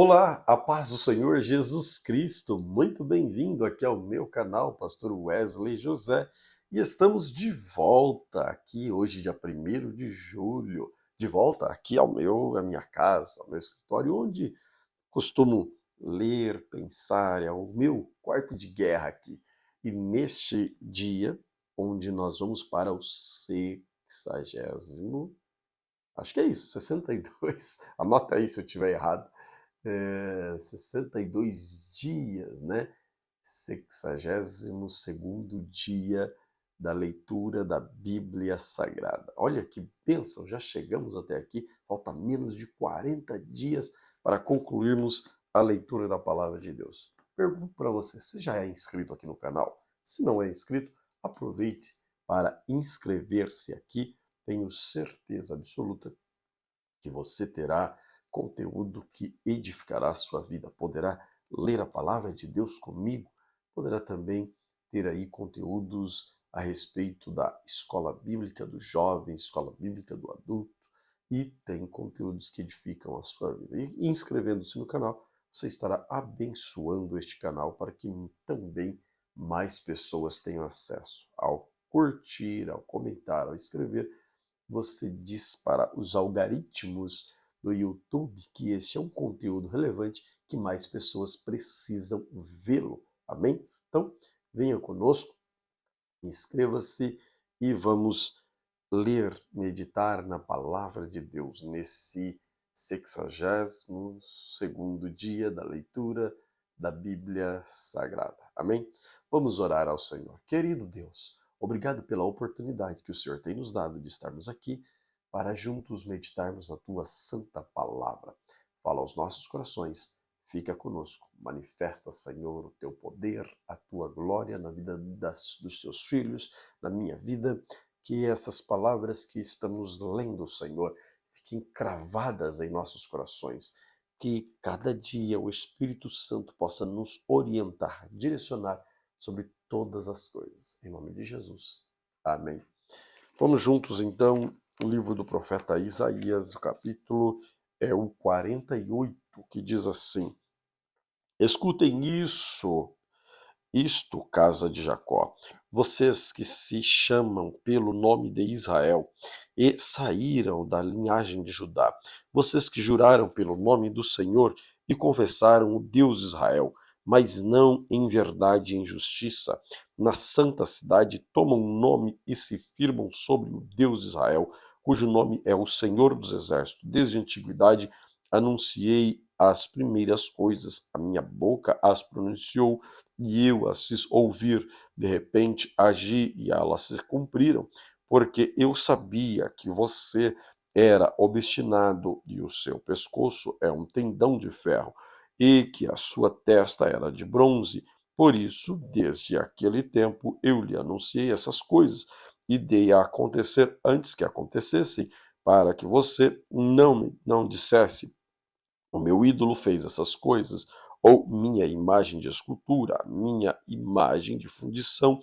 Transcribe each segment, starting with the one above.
Olá, a paz do Senhor Jesus Cristo, muito bem-vindo aqui ao meu canal, Pastor Wesley José, e estamos de volta aqui hoje, dia 1º de julho, de volta aqui à minha casa, ao meu escritório, onde costumo ler, pensar, é o meu quarto de guerra aqui. E neste dia, onde nós vamos para o 60º, acho que é isso, 62, anota aí se eu estiver errado, 62 dias, né? 62º dia da leitura da Bíblia Sagrada. Olha que bênção, já chegamos até aqui, falta menos de 40 dias para concluirmos a leitura da Palavra de Deus. Pergunto para você já é inscrito aqui no canal? Se não é inscrito, aproveite para inscrever-se aqui, tenho certeza absoluta que você terá conteúdo que edificará a sua vida. Poderá ler a palavra de Deus comigo, poderá também ter aí conteúdos a respeito da escola bíblica do jovem, escola bíblica do adulto, e tem conteúdos que edificam a sua vida. E inscrevendo-se no canal, você estará abençoando este canal para que também mais pessoas tenham acesso. Ao curtir, ao comentar, ao escrever, você diz para os algoritmos do YouTube que este é um conteúdo relevante que mais pessoas precisam vê-lo. Amém? Então, venha conosco, inscreva-se e vamos ler, meditar na palavra de Deus nesse 62º dia da leitura da Bíblia Sagrada. Amém? Vamos orar ao Senhor. Querido Deus, obrigado pela oportunidade que o Senhor tem nos dado de estarmos aqui para juntos meditarmos na tua santa palavra. Fala aos nossos corações, fica conosco. Manifesta, Senhor, o teu poder, a tua glória na vida dos teus filhos, na minha vida. Que essas palavras que estamos lendo, Senhor, fiquem cravadas em nossos corações. Que cada dia o Espírito Santo possa nos orientar, direcionar sobre todas as coisas. Em nome de Jesus. Amém. Vamos juntos, então, o livro do profeta Isaías, o capítulo é o 48, que diz assim: Escutem isto, casa de Jacó, vocês que se chamam pelo nome de Israel e saíram da linhagem de Judá, vocês que juraram pelo nome do Senhor e confessaram o Deus de Israel, mas não em verdade e em justiça, na santa cidade tomam nome e se firmam sobre o Deus de Israel, cujo nome é o Senhor dos Exércitos. Desde a antiguidade anunciei as primeiras coisas, a minha boca as pronunciou e eu as fiz ouvir. De repente agi e elas se cumpriram, porque eu sabia que você era obstinado e o seu pescoço é um tendão de ferro, e que a sua testa era de bronze. Por isso, desde aquele tempo, eu lhe anunciei essas coisas e dei a acontecer antes que acontecessem, para que você não dissesse: o meu ídolo fez essas coisas, ou minha imagem de escultura, minha imagem de fundição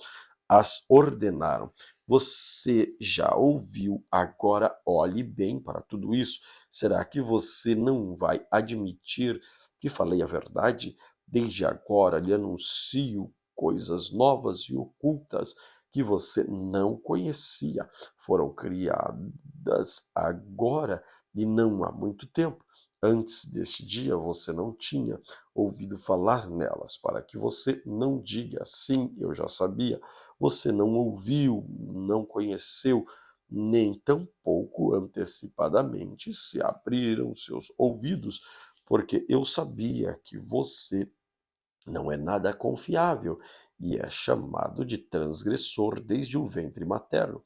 as ordenaram. Você já ouviu, agora olhe bem para tudo isso. Será que você não vai admitir que falei a verdade? Desde agora lhe anuncio coisas novas e ocultas que você não conhecia. Foram criadas agora e não há muito tempo. Antes deste dia você não tinha ouvido falar nelas, para que você não diga: sim, eu já sabia. Você não ouviu, não conheceu, nem tampouco antecipadamente se abriram seus ouvidos, porque eu sabia que você não é nada confiável e é chamado de transgressor desde o ventre materno.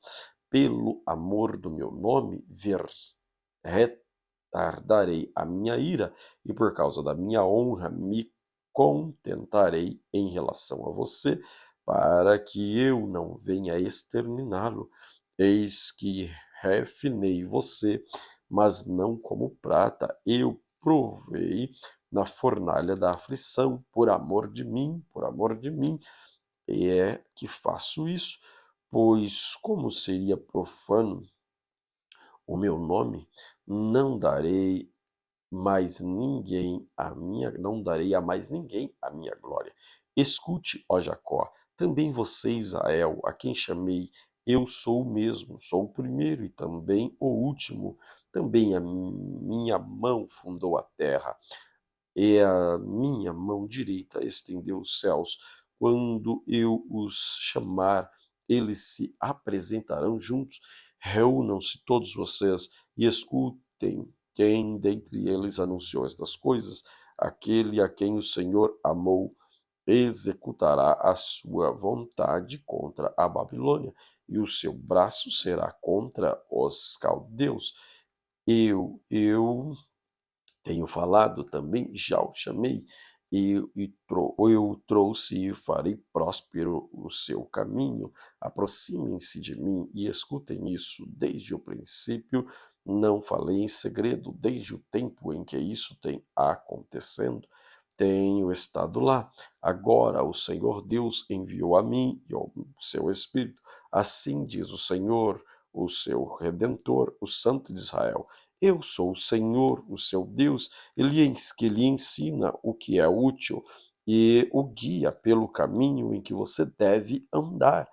Pelo amor do meu nome, retardarei a minha ira, e por causa da minha honra me contentarei em relação a você, para que eu não venha exterminá-lo. Eis que refinei você, mas não como prata. Eu provei na fornalha da aflição, por amor de mim, e é que faço isso, pois como seria profano o meu nome, não darei mais ninguém não darei a mais ninguém a minha glória. Escute, ó Jacó, também você, Israel, a quem chamei, eu sou o mesmo, sou o primeiro e também o último. Também a minha mão fundou a terra, e a minha mão direita estendeu os céus. Quando eu os chamar, eles se apresentarão juntos. Reúnam-se todos vocês e escutem quem dentre eles anunciou estas coisas. Aquele a quem o Senhor amou executará a sua vontade contra a Babilônia, e o seu braço será contra os caldeus. Eu tenho falado também, já o chamei, eu o trouxe e farei próspero o seu caminho. Aproximem-se de mim e escutem isso. Desde o princípio, não falei em segredo, desde o tempo em que isso tem acontecendo. Tenho estado lá. Agora o Senhor Deus enviou a mim e ao seu Espírito. Assim diz o Senhor, o seu Redentor, o Santo de Israel. Eu sou o Senhor, o seu Deus, que lhe ensina o que é útil e o guia pelo caminho em que você deve andar.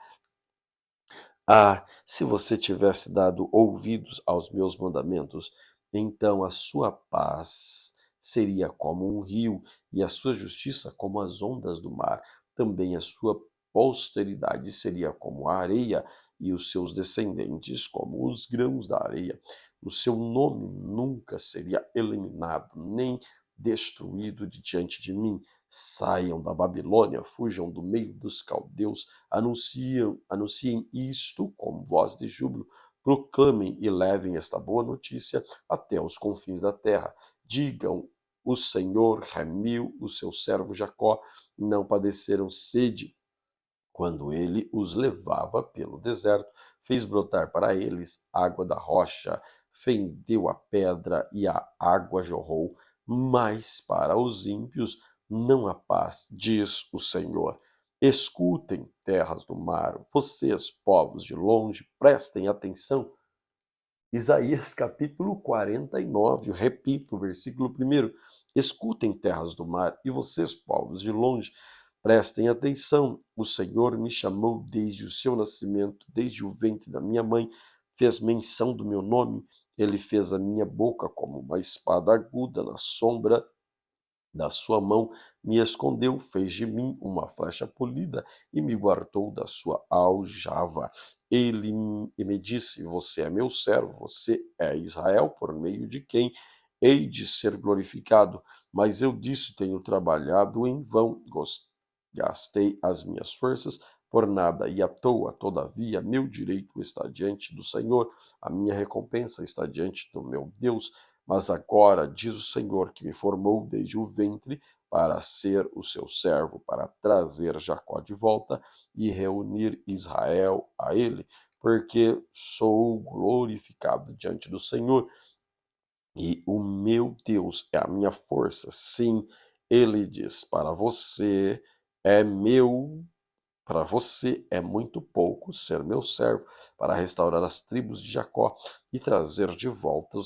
Ah, se você tivesse dado ouvidos aos meus mandamentos, então a sua paz seria como um rio e a sua justiça como as ondas do mar. Também a sua posteridade seria como a areia e os seus descendentes como os grãos da areia. O seu nome nunca seria eliminado nem destruído de diante de mim. Saiam da Babilônia, fujam do meio dos caldeus, anunciem isto com voz de júbilo, proclamem e levem esta boa notícia até os confins da terra. Digam: o Senhor remiu o seu servo Jacó, não padeceram sede quando ele os levava pelo deserto, fez brotar para eles água da rocha, fendeu a pedra e a água jorrou, mas para os ímpios não há paz, diz o Senhor. Escutem, terras do mar, vocês, povos de longe, prestem atenção. Isaías capítulo 49, eu repito, versículo 1. Escutem, terras do mar, e vocês, povos de longe, prestem atenção. O Senhor me chamou desde o seu nascimento, desde o ventre da minha mãe, fez menção do meu nome. Ele fez a minha boca como uma espada aguda na sombra da sua mão me escondeu, fez de mim uma flecha polida e me guardou da sua aljava. Ele me disse: Você é meu servo, você é Israel, por meio de quem hei de ser glorificado. Mas eu disse: Tenho trabalhado em vão, gastei as minhas forças por nada e à toa. Todavia, meu direito está diante do Senhor, a minha recompensa está diante do meu Deus. Mas agora, diz o Senhor, que me formou desde o ventre para ser o seu servo, para trazer Jacó de volta e reunir Israel a ele, porque sou glorificado diante do Senhor e o meu Deus é a minha força. Sim, ele diz: para você é muito pouco ser meu servo, para restaurar as tribos de Jacó e trazer de volta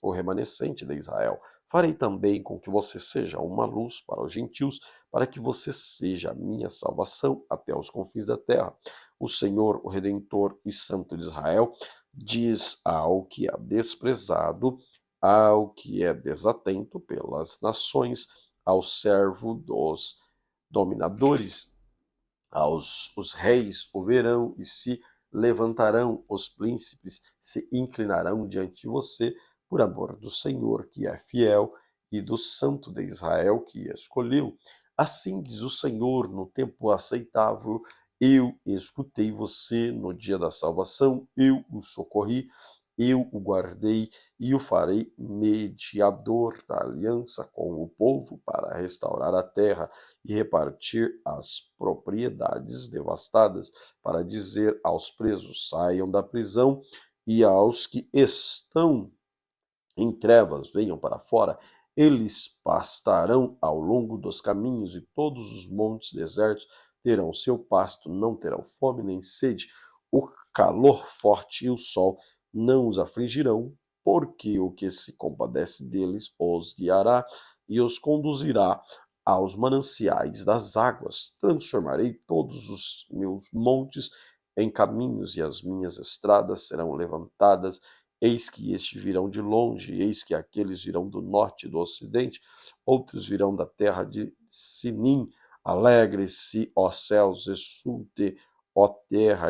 o remanescente de Israel. Farei também com que você seja uma luz para os gentios, para que você seja a minha salvação até os confins da terra. O Senhor, o Redentor e Santo de Israel, diz ao que é desprezado, ao que é desatento pelas nações, ao servo dos dominadores, os reis o verão e se levantarão, os príncipes se inclinarão diante de você, por amor do Senhor, que é fiel, e do Santo de Israel, que escolheu. Assim diz o Senhor: no tempo aceitável, eu escutei você, no dia da salvação, eu o socorri, eu o guardei e o farei mediador da aliança com o povo para restaurar a terra e repartir as propriedades devastadas, para dizer aos presos: saiam da prisão, e aos que estão em trevas venham para fora. Eles pastarão ao longo dos caminhos, e todos os montes desertos terão seu pasto, não terão fome nem sede. O calor forte e o sol não os afligirão, porque o que se compadece deles os guiará e os conduzirá aos mananciais das águas. Transformarei todos os meus montes em caminhos e as minhas estradas serão levantadas. Eis que estes virão de longe, eis que aqueles virão do norte e do ocidente, outros virão da terra de Sinim. Alegre-se, ó céus, exulte, ó terra,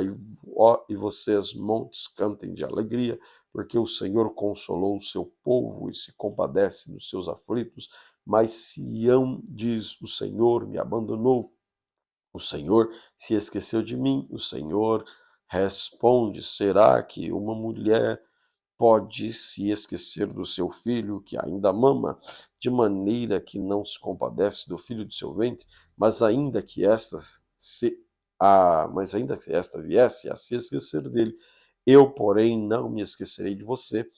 e vocês, montes, cantem de alegria, porque o Senhor consolou o seu povo e se compadece dos seus aflitos. Mas Sião diz: o Senhor me abandonou, o Senhor se esqueceu de mim. O Senhor responde: será que uma mulher pode se esquecer do seu filho que ainda mama, de maneira que não se compadece do filho de seu ventre? Mas ainda que esta viesse a se esquecer dele, eu, porém, não me esquecerei de você.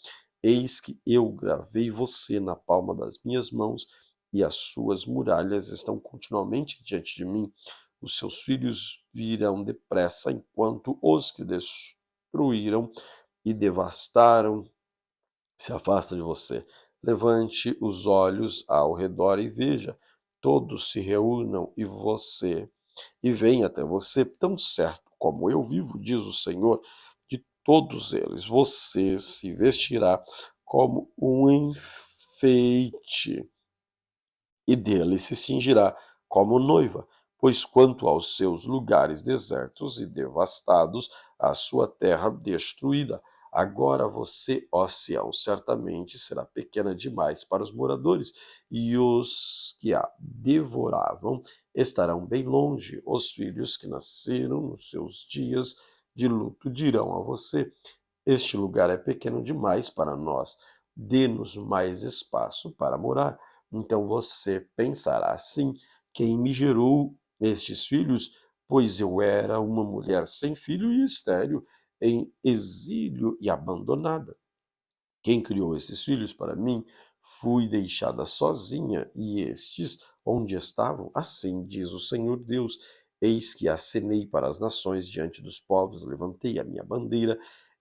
Eis que eu gravei você na palma das minhas mãos, e as suas muralhas estão continuamente diante de mim. Os seus filhos virão depressa, enquanto os que destruíram e devastaram se afasta de você. Levante os olhos ao redor e veja. Todos se reúnam e venha até você, tão certo como eu vivo, diz o Senhor, de todos eles você se vestirá como um enfeite e dele se cingirá como noiva, pois quanto aos seus lugares desertos e devastados, a sua terra destruída, agora você, ó Sião, certamente será pequena demais para os moradores, e os que a devoravam estarão bem longe. Os filhos que nasceram nos seus dias de luto dirão a você: este lugar é pequeno demais para nós, dê-nos mais espaço para morar. Então você pensará assim: quem me gerou estes filhos? Pois eu era uma mulher sem filho e estéril, em exílio e abandonada. Quem criou esses filhos para mim? Fui deixada sozinha, e estes, onde estavam? Assim diz o Senhor Deus: eis que acenei para as nações diante dos povos, levantei a minha bandeira.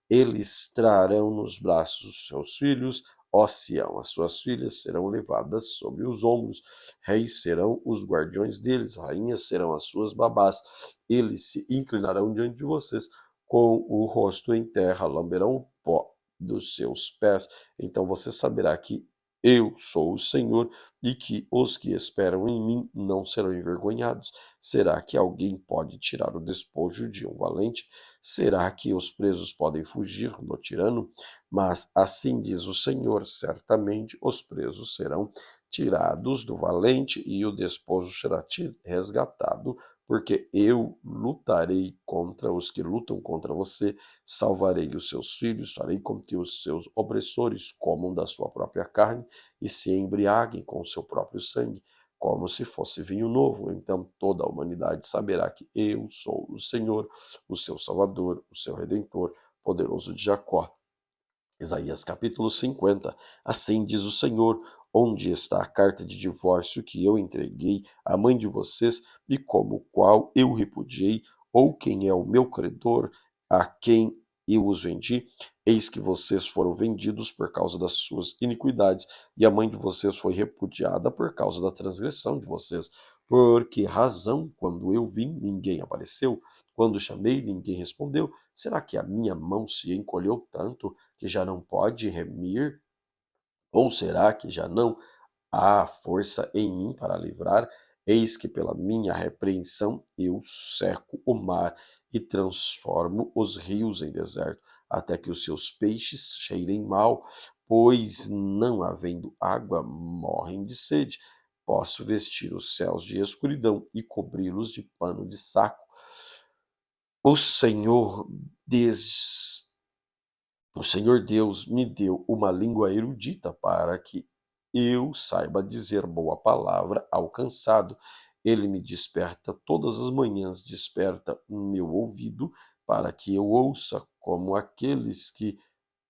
Eles trarão nos braços os seus filhos, ó Sião, as suas filhas serão levadas sobre os ombros, reis serão os guardiões deles, rainhas serão as suas babás. Eles se inclinarão diante de vocês com o rosto em terra, lamberão o pó dos seus pés. Então você saberá que eu sou o Senhor, e que os que esperam em mim não serão envergonhados. Será que alguém pode tirar o despojo de um valente? Será que os presos podem fugir do tirano? Mas assim diz o Senhor: certamente os presos serão tirados do valente, e o despojo será resgatado, porque eu lutarei contra os que lutam contra você, salvarei os seus filhos, farei com que os seus opressores comam da sua própria carne e se embriaguem com o seu próprio sangue, como se fosse vinho novo. Então toda a humanidade saberá que eu sou o Senhor, o seu Salvador, o seu Redentor, poderoso de Jacó. Isaías capítulo 50. Assim diz o Senhor: onde está a carta de divórcio que eu entreguei à mãe de vocês, e como qual eu repudiei? Ou quem é o meu credor, a quem eu os vendi? Eis que vocês foram vendidos por causa das suas iniquidades, e a mãe de vocês foi repudiada por causa da transgressão de vocês. Por que razão, quando eu vim, ninguém apareceu? Quando chamei, ninguém respondeu? Será que a minha mão se encolheu tanto que já não pode remir? Ou será que já não há força em mim para livrar? Eis que pela minha repreensão eu seco o mar e transformo os rios em deserto, até que os seus peixes cheirem mal, pois não havendo água, morrem de sede. Posso vestir os céus de escuridão e cobri-los de pano de saco. O Senhor des O Senhor Deus me deu uma língua erudita para que eu saiba dizer boa palavra ao cansado. Ele me desperta todas as manhãs, desperta o meu ouvido para que eu ouça como aqueles que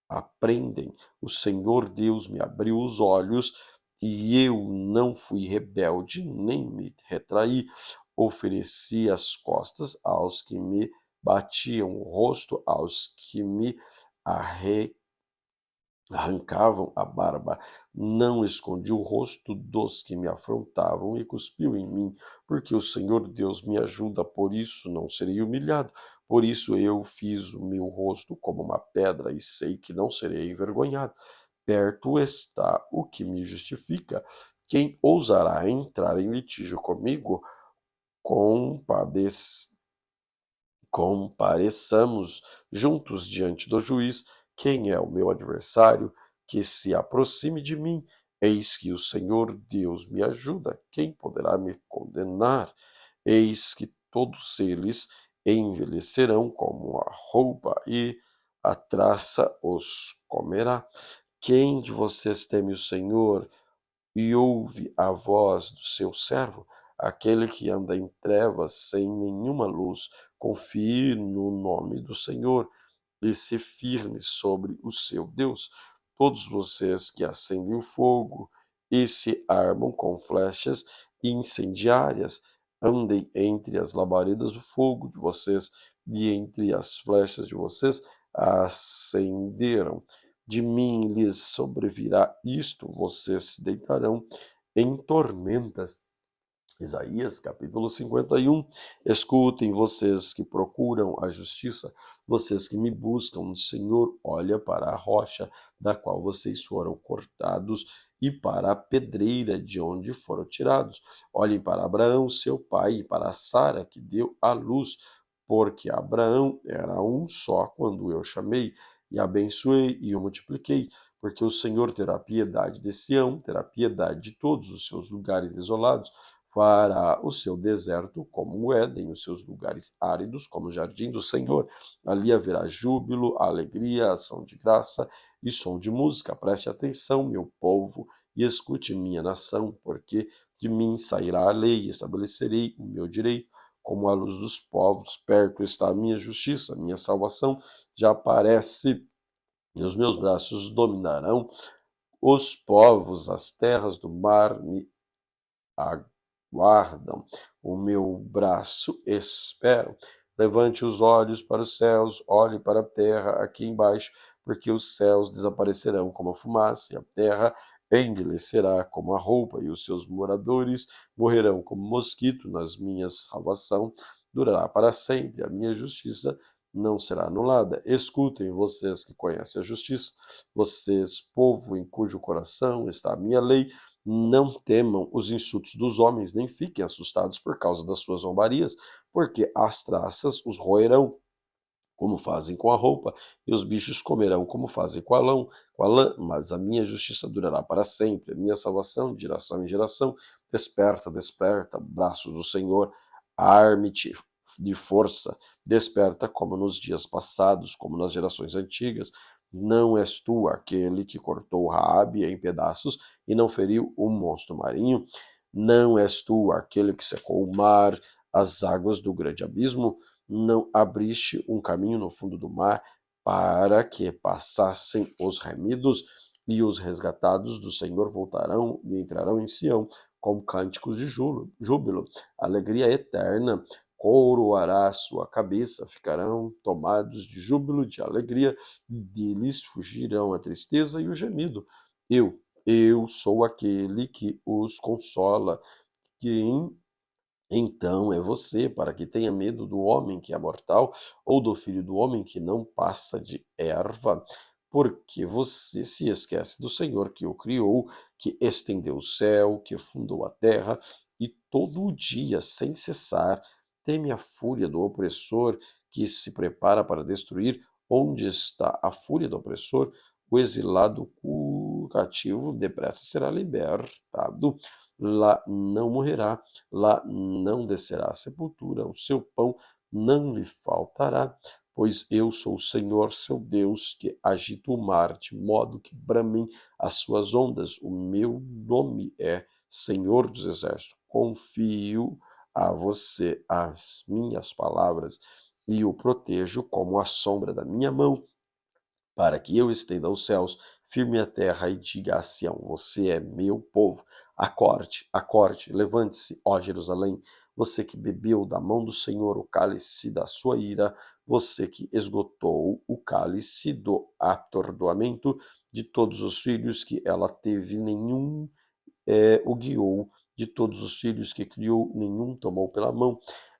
aprendem. O Senhor Deus me abriu os olhos, e eu não fui rebelde nem me retraí. Ofereci as costas aos que me batiam, o rosto aos que me arrancavam a barba, não escondi o rosto dos que me afrontavam e cuspiu em mim, porque o Senhor Deus me ajuda, por isso não serei humilhado. Por isso eu fiz o meu rosto como uma pedra e sei que não serei envergonhado. Perto está o que me justifica. Quem ousará entrar em litígio comigo? Compadece Compareçamos juntos diante do juiz. Quem é o meu adversário? Que se aproxime de mim. Eis que o Senhor Deus me ajuda. Quem poderá me condenar? Eis que todos eles envelhecerão como a roupa e a traça os comerá. Quem de vocês teme o Senhor e ouve a voz do seu servo, aquele que anda em trevas sem nenhuma luz? Confie no nome do Senhor e se firme sobre o seu Deus. Todos vocês que acendem o fogo e se armam com flechas incendiárias, andem entre as labaredas do fogo de vocês e entre as flechas de vocês acenderam. De mim lhes sobrevirá isto, vocês se deitarão em tormentas. Isaías capítulo 51. Escutem, vocês que procuram a justiça, vocês que me buscam, o Senhor olha para a rocha da qual vocês foram cortados e para a pedreira de onde foram tirados. Olhem para Abraão, seu pai, e para Sara, que deu à luz, porque Abraão era um só quando eu chamei, e abençoei e o multipliquei, porque o Senhor terá piedade de Sião, terá piedade de todos os seus lugares desolados, fará o seu deserto como o Éden, os seus lugares áridos como o jardim do Senhor. Ali haverá júbilo, alegria, ação de graça e som de música. Preste atenção, meu povo, e escute minha nação, porque de mim sairá a lei e estabelecerei o meu direito como a luz dos povos. Perto está a minha justiça, a minha salvação já aparece, e os meus braços dominarão os povos, as terras do mar me aguardam, o meu braço esperam. Levante os olhos para os céus, olhe para a terra aqui embaixo, porque os céus desaparecerão como a fumaça, e a terra envelhecerá como a roupa, e os seus moradores morrerão como mosquito. Nas minha salvação durará para sempre, a minha justiça não será anulada. Escutem, vocês que conhecem a justiça, vocês, povo em cujo coração está a minha lei. Não temam os insultos dos homens, nem fiquem assustados por causa das suas zombarias, porque as traças os roerão, como fazem com a roupa, e os bichos comerão como fazem com a lã, mas a minha justiça durará para sempre, a minha salvação de geração em geração. Desperta, desperta, braços do Senhor, arme-te de força, desperta como nos dias passados, como nas gerações antigas. Não és tu aquele que cortou Raabe em pedaços e não feriu o monstro marinho? Não és tu aquele que secou o mar, as águas do grande abismo? Não abriste um caminho no fundo do mar para que passassem os remidos, e os resgatados do Senhor voltarão e entrarão em Sião com cânticos de júbilo, alegria eterna coroará sua cabeça, ficarão tomados de júbilo, de alegria, deles fugirão a tristeza e o gemido. Eu sou aquele que os consola, quem então é você, para que tenha medo do homem que é mortal, ou do filho do homem que não passa de erva, porque você se esquece do Senhor que o criou, que estendeu o céu, que fundou a terra, e todo o dia, sem cessar, teme a fúria do opressor que se prepara para destruir. Onde está a fúria do opressor? O exilado cativo depressa será libertado. Lá não morrerá, lá não descerá à sepultura, o seu pão não lhe faltará, pois eu sou o Senhor, seu Deus, que agito o mar, de modo que bramem as suas ondas. O meu nome é Senhor dos Exércitos. Confio a você as minhas palavras e o protejo como a sombra da minha mão, para que eu estenda os céus, firme a terra e diga a Sião: você é meu povo. Acorde, acorde, levante-se, ó Jerusalém, você que bebeu da mão do Senhor o cálice da sua ira, você que esgotou o cálice do atordoamento, de todos os filhos que ela teve, nenhum o guiou, de todos os filhos que criou, nenhum tomou pela mão.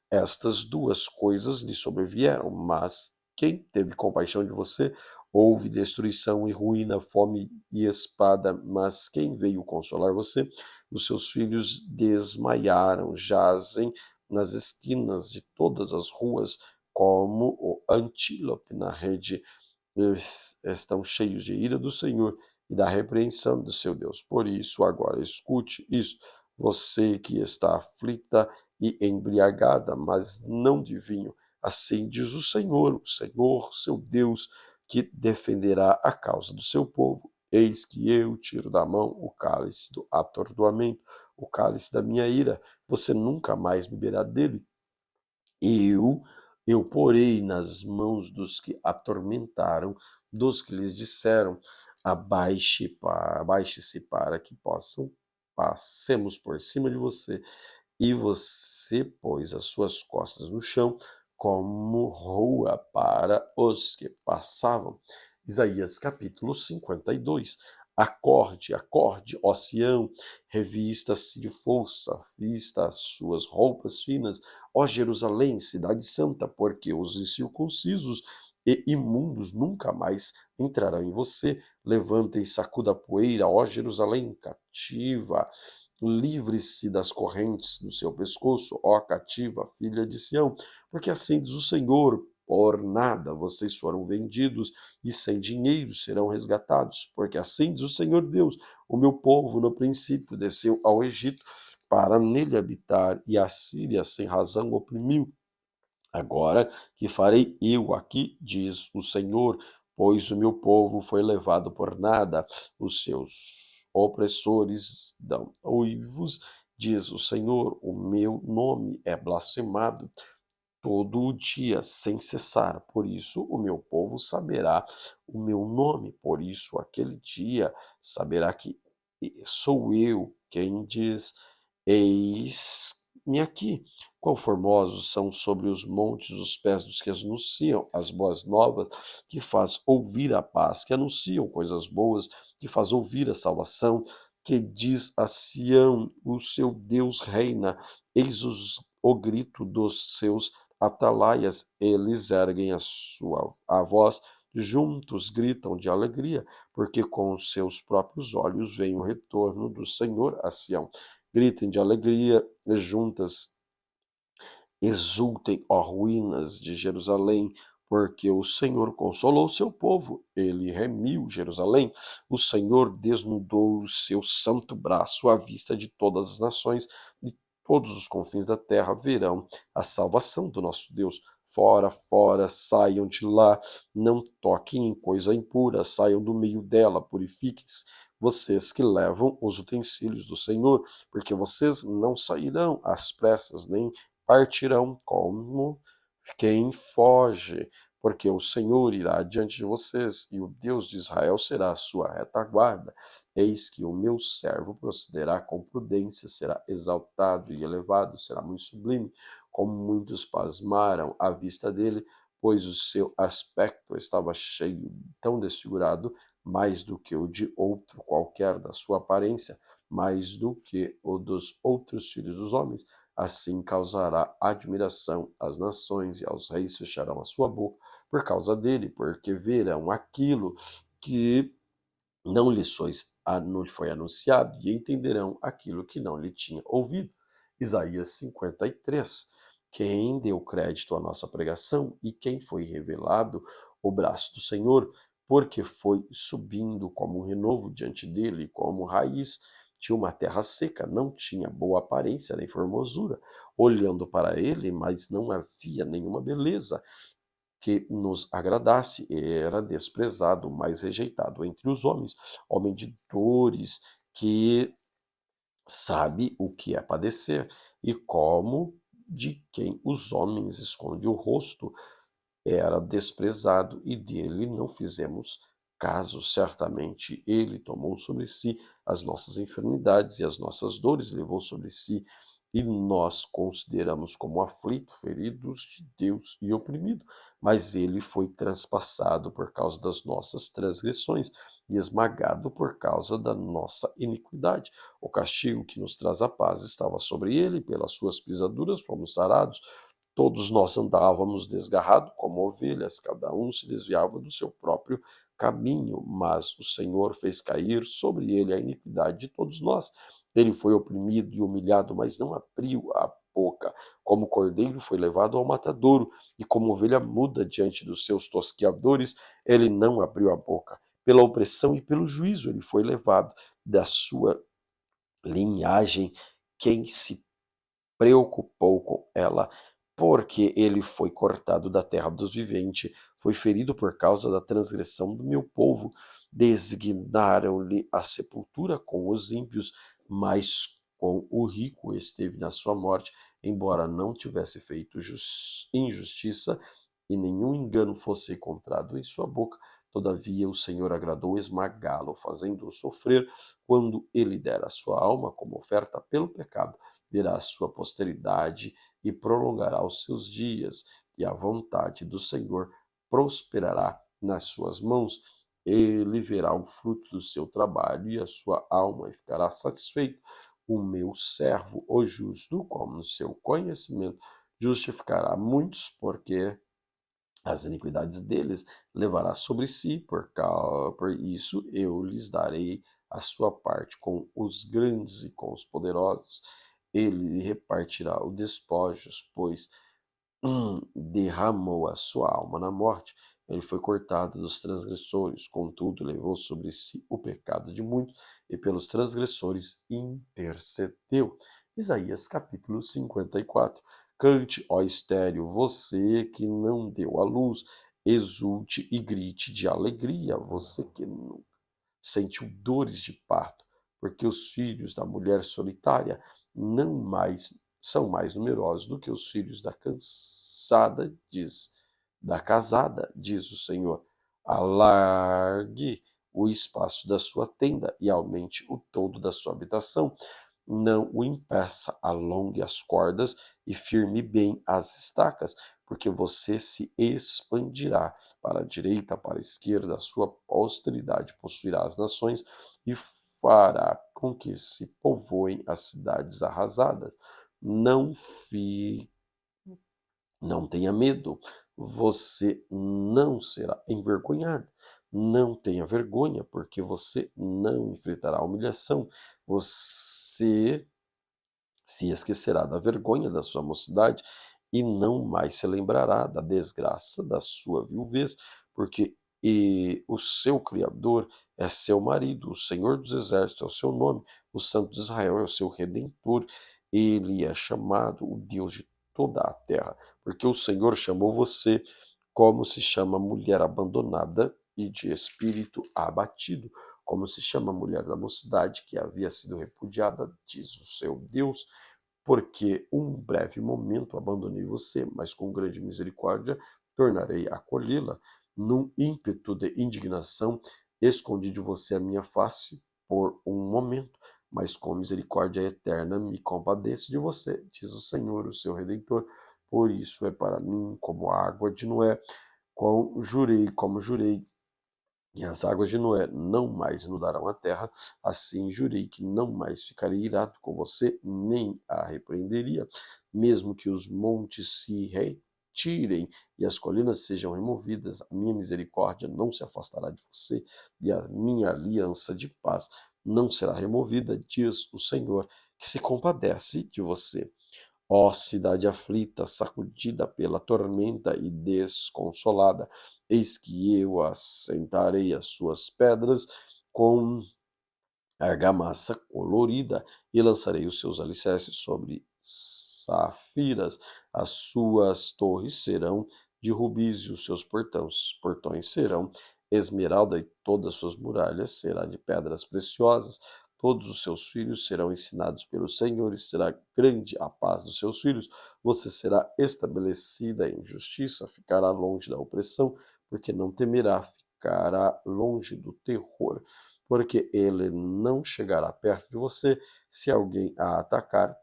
Estas duas coisas lhe sobrevieram, mas quem teve compaixão de você? Houve destruição e ruína, fome e espada, mas quem veio consolar você? Os seus filhos desmaiaram, jazem nas esquinas de todas as ruas, como o antílope na rede. Eles estão cheios de ira do Senhor e da repreensão do seu Deus. Por isso, agora escute isso, você que está aflita e embriagada, mas não de vinho. Assim diz o Senhor, seu Deus, que defenderá a causa do seu povo. Eis que eu tiro da mão o cálice do atordoamento, o cálice da minha ira. Você nunca mais beberá dele. Eu, eu porei nas mãos dos que atormentaram, dos que lhes disseram, abaixe-se para que passemos por cima de você. E você pôs as suas costas no chão como rua para os que passavam. Isaías capítulo 52. Acorde, acorde, ó Sião, revista-se de força, vista as suas roupas finas, ó Jerusalém, cidade santa, porque os incircuncisos e imundos nunca mais entrarão em você. Levanta e sacuda a poeira, ó Jerusalém cativa. Livre-se das correntes do seu pescoço, ó cativa, filha de Sião, porque assim diz o Senhor, por nada vocês foram vendidos e sem dinheiro serão resgatados, porque assim diz o Senhor Deus, o meu povo no princípio desceu ao Egito para nele habitar e a Síria sem razão oprimiu. Agora que farei eu aqui, diz o Senhor, pois o meu povo foi levado por nada, os seus opressores dão uivos, diz o Senhor, o meu nome é blasfemado todo o dia, sem cessar. Por isso o meu povo saberá o meu nome, por isso aquele dia saberá que sou eu quem diz, eis-me aqui. Quão formosos são sobre os montes os pés dos que anunciam as boas novas, que faz ouvir a paz, que anunciam coisas boas, que faz ouvir a salvação, que diz a Sião, o seu Deus reina, eis o grito dos seus atalaias, eles erguem a voz, juntos gritam de alegria, porque com os seus próprios olhos vem o retorno do Senhor a Sião. Gritem de alegria juntas, exultem, ó ruínas de Jerusalém, porque o Senhor consolou seu povo, ele remiu Jerusalém, o Senhor desnudou o seu santo braço à vista de todas as nações, e todos os confins da terra verão a salvação do nosso Deus. Fora, fora, saiam de lá, não toquem em coisa impura, saiam do meio dela, purifiquem-se, vocês que levam os utensílios do Senhor, porque vocês não sairão às pressas, nem partirão como quem foge, porque o Senhor irá diante de vocês, e o Deus de Israel será a sua retaguarda. Eis que o meu servo procederá com prudência, será exaltado e elevado, será muito sublime, como muitos pasmaram à vista dele, pois o seu aspecto estava cheio, tão desfigurado, mais do que o de outro qualquer da sua aparência, mais do que o dos outros filhos dos homens. Assim causará admiração às nações e aos reis fecharão a sua boca por causa dele, porque verão aquilo que não lhe foi anunciado e entenderão aquilo que não lhe tinha ouvido. Isaías 53. Quem deu crédito à nossa pregação e quem foi revelado o braço do Senhor, porque foi subindo como um renovo diante dele, como raiz tinha uma terra seca, não tinha boa aparência nem formosura, olhando para ele, mas não havia nenhuma beleza que nos agradasse, era desprezado, mais rejeitado entre os homens, homem de dores, que sabe o que é padecer, e como de quem os homens esconde o rosto, era desprezado e dele não fizemos caso. Certamente ele tomou sobre si as nossas enfermidades e as nossas dores levou sobre si, e nós consideramos como aflito, feridos de Deus e oprimido, mas ele foi transpassado por causa das nossas transgressões e esmagado por causa da nossa iniquidade. O castigo que nos traz a paz estava sobre ele, pelas suas pisaduras fomos sarados. Todos nós andávamos desgarrados como ovelhas, cada um se desviava do seu próprio caminho, mas o Senhor fez cair sobre ele a iniquidade de todos nós. Ele foi oprimido e humilhado, mas não abriu a boca. Como cordeiro foi levado ao matadouro, e como ovelha muda diante dos seus tosqueadores, ele não abriu a boca. Pela opressão e pelo juízo ele foi levado. Da sua linhagem, quem se preocupou com ela? Porque ele foi cortado da terra dos viventes, foi ferido por causa da transgressão do meu povo. Designaram-lhe a sepultura com os ímpios, mas com o rico esteve na sua morte, embora não tivesse feito injustiça e nenhum engano fosse encontrado em sua boca. Todavia o Senhor agradou esmagá-lo, fazendo-o sofrer. Quando ele der a sua alma como oferta pelo pecado, verá a sua posteridade e prolongará os seus dias, e a vontade do Senhor prosperará nas suas mãos. Ele verá o fruto do seu trabalho e a sua alma ficará satisfeito. O meu servo, o justo, como no seu conhecimento, justificará muitos, porque as iniquidades deles levará sobre si, por isso eu lhes darei a sua parte com os grandes e com os poderosos. Ele repartirá os despojos, pois derramou a sua alma na morte. Ele foi cortado dos transgressores, contudo levou sobre si o pecado de muitos, e pelos transgressores intercedeu. Isaías capítulo 54. Cante, ó estéril, você que não deu à luz, exulte e grite de alegria, você que não sentiu dores de parto, porque os filhos da mulher solitária não mais são mais numerosos do que os filhos da casada, diz o Senhor. Alargue o espaço da sua tenda e aumente o todo da sua habitação. Não o impeça, alongue as cordas e firme bem as estacas, porque você se expandirá para a direita, para a esquerda, a sua posteridade possuirá as nações e fará com que se povoem as cidades arrasadas. Não fique Não tenha medo, você não será envergonhado. Não tenha vergonha, porque você não enfrentará humilhação. Você se esquecerá da vergonha da sua mocidade e não mais se lembrará da desgraça da sua viuvez, porque o seu Criador é seu marido, o Senhor dos Exércitos é o seu nome, o Santo de Israel é o seu Redentor. Ele é chamado o Deus de toda a terra, porque o Senhor chamou você como se chama mulher abandonada e de espírito abatido, como se chama a mulher da mocidade que havia sido repudiada, diz o seu Deus. Porque um breve momento abandonei você, mas com grande misericórdia tornarei a acolhê-la. Num ímpeto de indignação, escondi de você a minha face por um momento, mas com misericórdia eterna me compadeço de você, diz o Senhor, o seu Redentor. Por isso é para mim como a água de Noé, como jurei, e as águas de Noé não mais inundarão a terra, assim jurei que não mais ficarei irado com você, nem a repreenderia, mesmo que os montes se retirem e as colinas sejam removidas, a minha misericórdia não se afastará de você, e a minha aliança de paz não será removida, diz o Senhor, que se compadece de você. Ó cidade aflita, sacudida pela tormenta e desconsolada, eis que eu assentarei as suas pedras com argamassa colorida e lançarei os seus alicerces sobre safiras. As suas torres serão de rubis e os seus portões serão esmeralda e todas as suas muralhas serão de pedras preciosas. Todos os seus filhos serão ensinados pelo Senhor e será grande a paz dos seus filhos. Você será estabelecida em justiça, ficará longe da opressão, porque não temerá, ficará longe do terror, porque ele não chegará perto de você. Se alguém a atacar,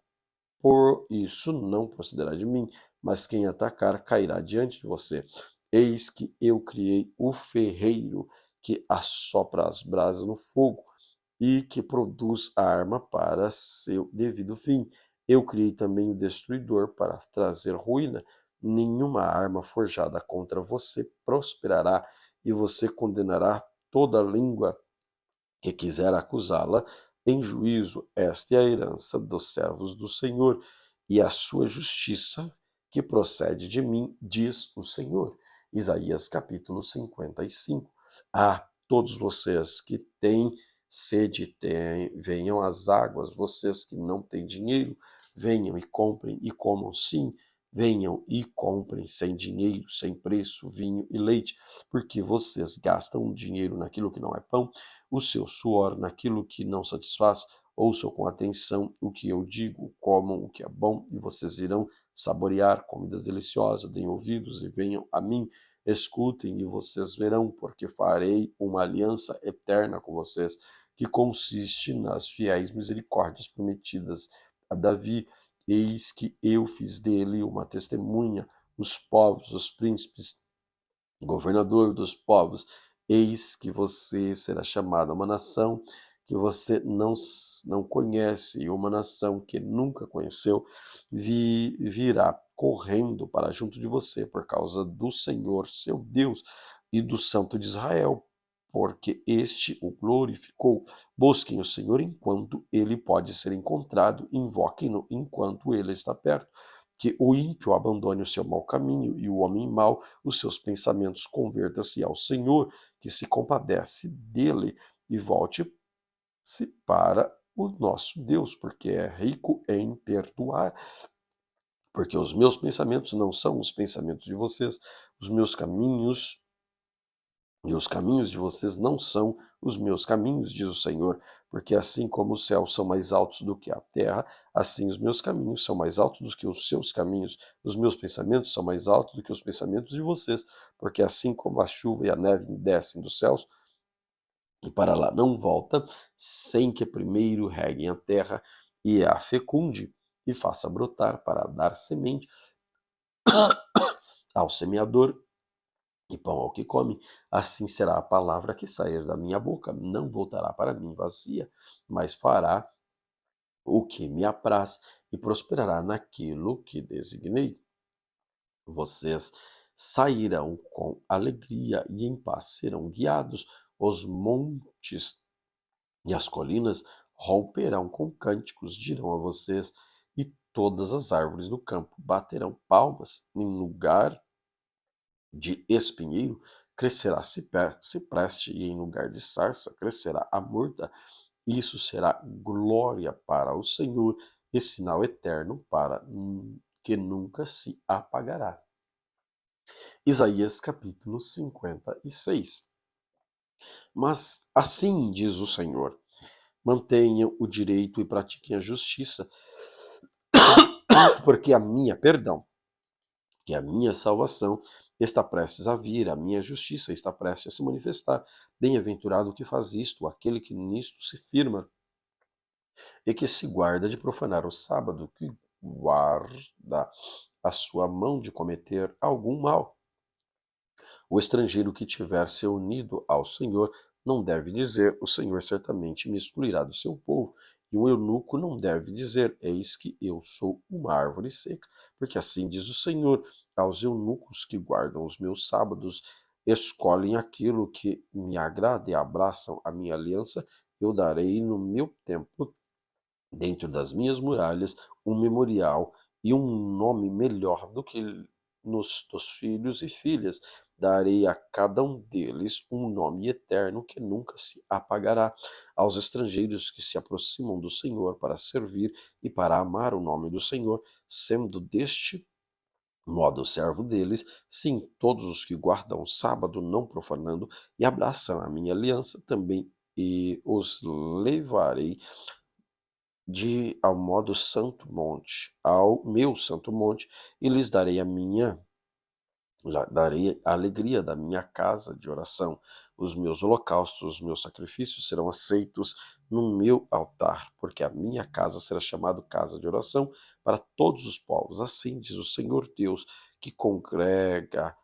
por isso não procederá de mim, mas quem atacar cairá diante de você. Eis que eu criei o ferreiro, que assopra as brasas no fogo, e que produz a arma para seu devido fim. Eu criei também o destruidor para trazer ruína. Nenhuma arma forjada contra você prosperará, e você condenará toda língua que quiser acusá-la em juízo. Esta é a herança dos servos do Senhor, e a sua justiça que procede de mim, diz o Senhor. Isaías capítulo 55. Ah, todos vocês que têm sede, venham às águas. Vocês que não têm dinheiro, venham e comprem e comam. Sim, venham e comprem sem dinheiro, sem preço, vinho e leite, porque vocês gastam dinheiro naquilo que não é pão, o seu suor naquilo que não satisfaz. Ouçam com atenção o que eu digo, comam o que é bom, e vocês irão saborear comidas deliciosas. Deem ouvidos e venham a mim, escutem e vocês verão, porque farei uma aliança eterna com vocês, que consiste nas fiéis misericórdias prometidas a Davi. Eis que eu fiz dele uma testemunha, os povos, os príncipes, governador dos povos. Eis que você será chamada uma nação que você não conhece, e uma nação que nunca conheceu virá correndo para junto de você por causa do Senhor, seu Deus, e do Santo de Israel, porque este o glorificou. Busquem o Senhor enquanto ele pode ser encontrado, invoquem-no enquanto ele está perto. Que o ímpio abandone o seu mau caminho, e o homem mau os seus pensamentos. Converta-se ao Senhor, que se compadece dele, e volte-se para o nosso Deus, porque é rico em perdoar. Porque os meus pensamentos não são os pensamentos de vocês, os meus caminhos e os caminhos de vocês não são os meus caminhos, diz o Senhor, porque assim como os céus são mais altos do que a terra, assim os meus caminhos são mais altos do que os seus caminhos, os meus pensamentos são mais altos do que os pensamentos de vocês, porque assim como a chuva e a neve descem dos céus e para lá não volta, sem que primeiro reguem a terra e a fecunde e faça brotar para dar semente ao semeador e pão ao que come, assim será a palavra que sair da minha boca. Não voltará para mim vazia, mas fará o que me apraz e prosperará naquilo que designei. Vocês sairão com alegria e em paz serão guiados. Os montes e as colinas romperão com cânticos, dirão a vocês, e todas as árvores do campo baterão palmas. Em lugar de espinheiro crescerá cipreste, e em lugar de sarça crescerá a murta. Isso será glória para o Senhor e sinal eterno para que nunca se apagará. Isaías capítulo 56. Mas assim diz o Senhor: mantenham o direito e pratiquem a justiça, porque que a minha salvação está prestes a vir, a minha justiça está prestes a se manifestar. Bem-aventurado o que faz isto, aquele que nisto se firma e que se guarda de profanar o sábado, que guarda a sua mão de cometer algum mal. O estrangeiro que tiver se unido ao Senhor não deve dizer: o Senhor certamente me excluirá do seu povo. E o eunuco não deve dizer: eis que eu sou uma árvore seca. Porque assim diz o Senhor: aos eunucos que guardam os meus sábados, escolhem aquilo que me agrada e abraçam a minha aliança, eu darei no meu templo, dentro das minhas muralhas, um memorial e um nome melhor do que nos dos filhos e filhas. Darei a cada um deles um nome eterno que nunca se apagará. Aos estrangeiros que se aproximam do Senhor para servir e para amar o nome do Senhor, sendo deste modo servo deles, sim, todos os que guardam o sábado, não profanando, e abraçam a minha aliança também, e os levarei ao modo santo monte, ao meu santo monte, e lhes darei a minha Darei a alegria da minha casa de oração. Os meus holocaustos, os meus sacrifícios serão aceitos no meu altar, porque a minha casa será chamada casa de oração para todos os povos. Assim diz o Senhor Deus, que congrega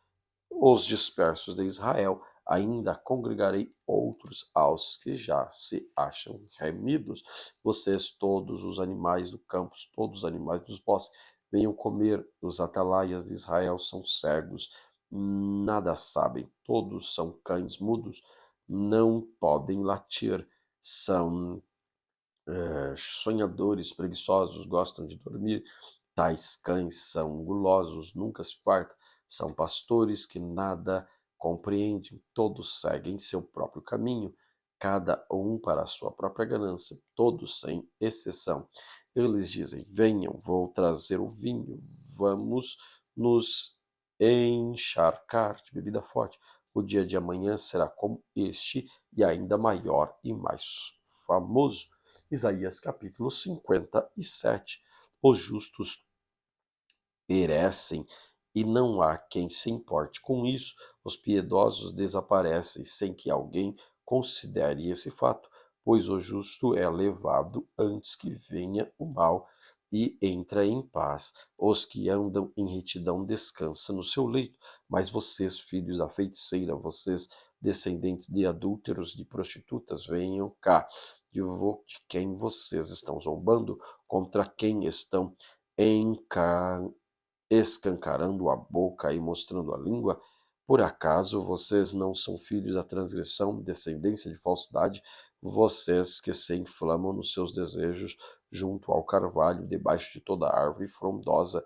os dispersos de Israel. Ainda congregarei outros aos que já se acham remidos. Vocês, todos os animais do campo, todos os animais dos bosques, venham comer. Os atalaias de Israel são cegos, nada sabem. Todos são cães mudos, não podem latir. São sonhadores, preguiçosos, gostam de dormir. Tais cães são gulosos, nunca se fartam. São pastores que nada compreendem. Todos seguem seu próprio caminho, cada um para a sua própria ganância, todos sem exceção. Eles dizem: venham, vou trazer o vinho, vamos nos encharcar de bebida forte. O dia de amanhã será como este, e ainda maior e mais famoso. Isaías capítulo 57. Os justos perecem e não há quem se importe com isso. Os piedosos desaparecem sem que alguém considere esse fato, pois o justo é levado antes que venha o mal e entra em paz. Os que andam em retidão descansam no seu leito. Mas vocês, filhos da feiticeira, vocês, descendentes de adúlteros, de prostitutas, venham cá. De quem vocês estão zombando, contra quem estão escancarando a boca e mostrando a língua? Por acaso vocês não são filhos da transgressão, descendência de falsidade, vocês que se inflamam nos seus desejos junto ao carvalho, debaixo de toda árvore frondosa,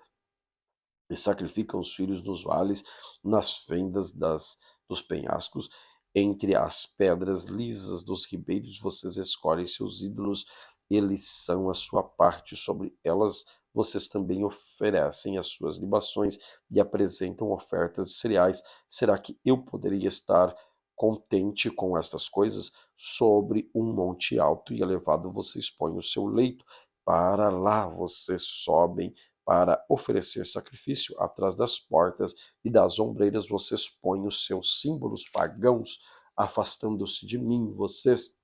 e sacrificam os filhos nos vales, nas fendas dos penhascos, entre as pedras lisas dos ribeiros, vocês escolhem seus ídolos, eles são a sua parte, sobre elas vocês também oferecem as suas libações e apresentam ofertas de cereais. Será que eu poderia estar contente com estas coisas? Sobre um monte alto e elevado vocês põem o seu leito, para lá vocês sobem para oferecer sacrifício. Atrás das portas e das ombreiras vocês põem os seus símbolos pagãos. Afastando-se de mim, vocês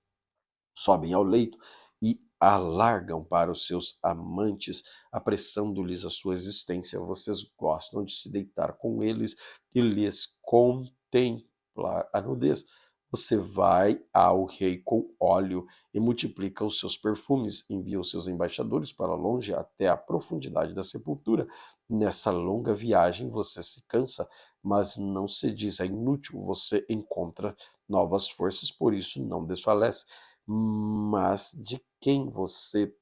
sobem ao leito e alargam para os seus amantes, apressando-lhes a sua existência. Vocês gostam de se deitar com eles e lhes contemplar a nudez. Você vai ao rei com óleo e multiplica os seus perfumes, envia os seus embaixadores para longe até a profundidade da sepultura. Nessa longa viagem você se cansa, mas não se diz é inútil, você encontra novas forças, por isso não desfalece. Mas de quem você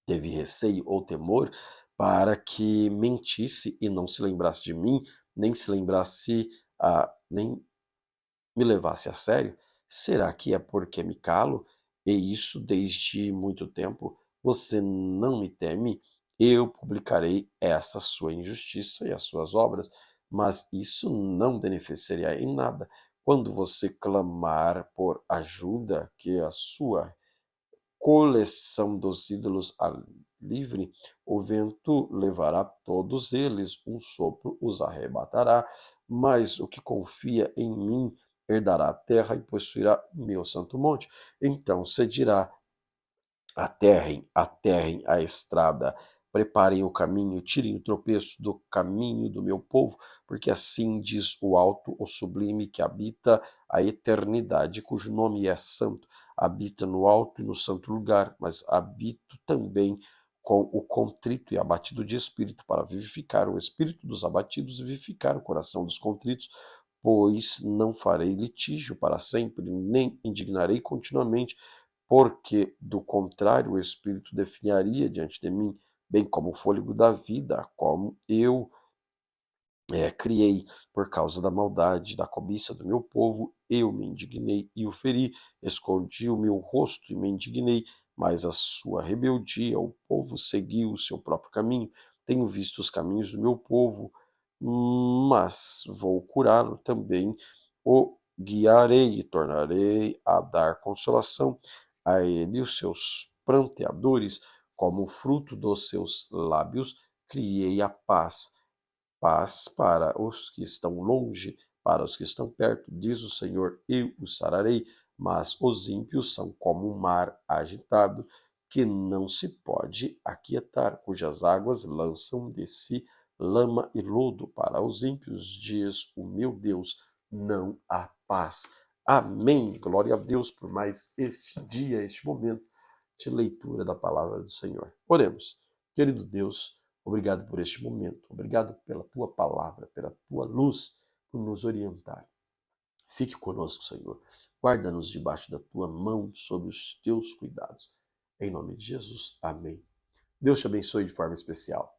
teve receio ou temor para que mentisse e não se lembrasse de mim, nem se lembrasse, nem me levasse a sério? Será que é porque me calo? E isso desde muito tempo? Você não me teme? Eu publicarei essa sua injustiça e as suas obras, mas isso não beneficiaria em nada. Quando você clamar por ajuda, que a sua coleção dos ídolos livre, o vento levará todos eles, um sopro os arrebatará, mas o que confia em mim herdará a terra e possuirá o meu santo monte. Então se dirá: aterrem a estrada, preparem o caminho, tirem o tropeço do caminho do meu povo, porque assim diz o alto, o sublime, que habita a eternidade, cujo nome é santo. Habita no alto e no santo lugar, mas habito também com o contrito e abatido de espírito, para vivificar o espírito dos abatidos e vivificar o coração dos contritos. Pois não farei litígio para sempre, nem indignarei continuamente, porque, do contrário, o Espírito definharia diante de mim, bem como o fôlego da vida, como eu criei. Por causa da maldade, da cobiça do meu povo, eu me indignei e o feri, escondi o meu rosto e me indignei, mas a sua rebeldia, o povo seguiu o seu próprio caminho. Tenho visto os caminhos do meu povo, mas vou curá-lo também, o guiarei e tornarei a dar consolação a ele, os seus pranteadores, como fruto dos seus lábios, criei a paz. paz para os que estão longe, para os que estão perto, diz o Senhor, eu os sararei, mas os ímpios são como um mar agitado, que não se pode aquietar, cujas águas lançam de si lama e lodo. Para os ímpios, diz o meu Deus, não há paz. Amém. Glória a Deus por mais este dia, este momento de leitura da palavra do Senhor. Oremos. Querido Deus, obrigado por este momento. Obrigado pela tua palavra, pela tua luz, por nos orientar. Fique conosco, Senhor. Guarda-nos debaixo da tua mão, sob os teus cuidados. Em nome de Jesus. Amém. Deus te abençoe de forma especial.